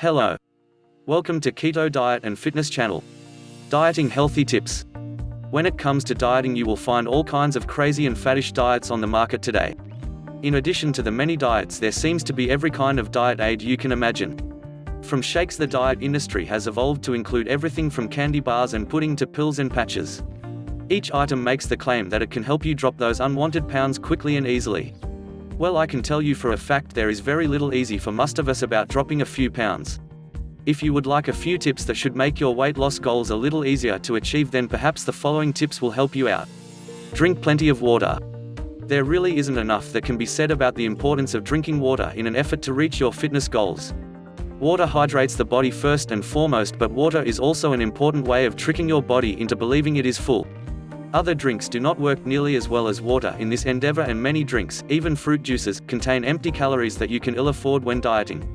Hello. Welcome to Keto Diet and Fitness Channel. Dieting healthy tips. When it comes to dieting, you will find all kinds of crazy and faddish diets on the market today. In addition to the many diets, there seems to be every kind of diet aid you can imagine. From shakes, the diet industry has evolved to include everything from candy bars and pudding to pills and patches. Each item makes the claim that it can help you drop those unwanted pounds quickly and easily. Well, I can tell you for a fact there is very little easy for most of us about dropping a few pounds. If you would like a few tips that should make your weight loss goals a little easier to achieve, then perhaps the following tips will help you out. Drink plenty of water. There really isn't enough that can be said about the importance of drinking water in an effort to reach your fitness goals. Water hydrates the body first and foremost, but water is also an important way of tricking your body into believing it is full. Other drinks do not work nearly as well as water in this endeavor, and many drinks, even fruit juices, contain empty calories that you can ill afford when dieting.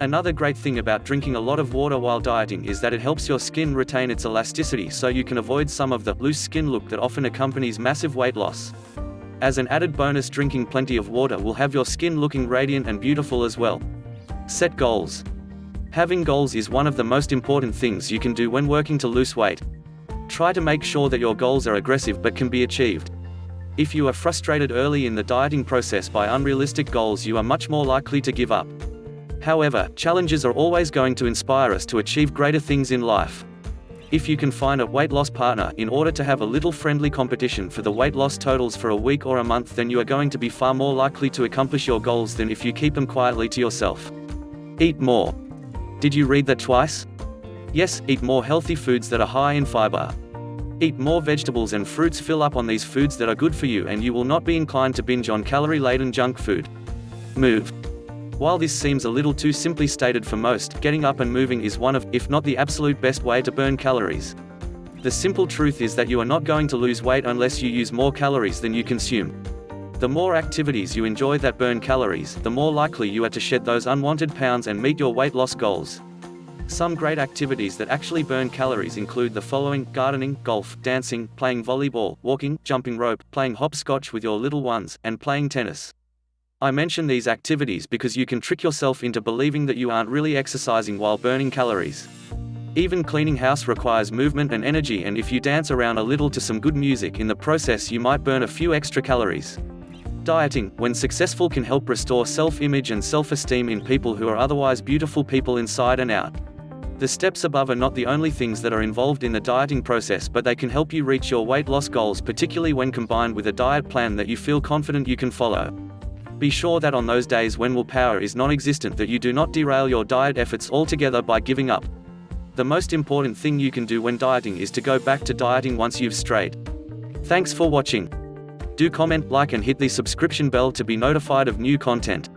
Another great thing about drinking a lot of water while dieting is that it helps your skin retain its elasticity, so you can avoid some of the loose skin look that often accompanies massive weight loss. As an added bonus, drinking plenty of water will have your skin looking radiant and beautiful as well. Set goals. Having goals is one of the most important things you can do when working to lose weight. Try to make sure that your goals are aggressive but can be achieved. If you are frustrated early in the dieting process by unrealistic goals, you are much more likely to give up. However, challenges are always going to inspire us to achieve greater things in life. If you can find a weight loss partner in order to have a little friendly competition for the weight loss totals for a week or a month, then you are going to be far more likely to accomplish your goals than if you keep them quietly to yourself. Eat more. Did you read that twice? Yes, eat more healthy foods that are high in fiber. Eat more vegetables and fruits. Fill up on these foods that are good for you, and you will not be inclined to binge on calorie-laden junk food. Move. While this seems a little too simply stated for most, getting up and moving is one of, if not the absolute best way to burn calories. The simple truth is that you are not going to lose weight unless you use more calories than you consume. The more activities you enjoy that burn calories, the more likely you are to shed those unwanted pounds and meet your weight loss goals. Some great activities that actually burn calories include the following: gardening, golf, dancing, playing volleyball, walking, jumping rope, playing hopscotch with your little ones, and playing tennis. I mention these activities because you can trick yourself into believing that you aren't really exercising while burning calories. Even cleaning house requires movement and energy, and if you dance around a little to some good music in the process, you might burn a few extra calories. Dieting, when successful, can help restore self-image and self-esteem in people who are otherwise beautiful people inside and out. The steps above are not the only things that are involved in the dieting process, but they can help you reach your weight loss goals, particularly when combined with a diet plan that you feel confident you can follow. Be sure that on those days when willpower is non-existent, that you do not derail your diet efforts altogether by giving up. The most important thing you can do when dieting is to go back to dieting once you've strayed. Thanks for watching. Do comment, like, and hit the subscription bell to be notified of new content.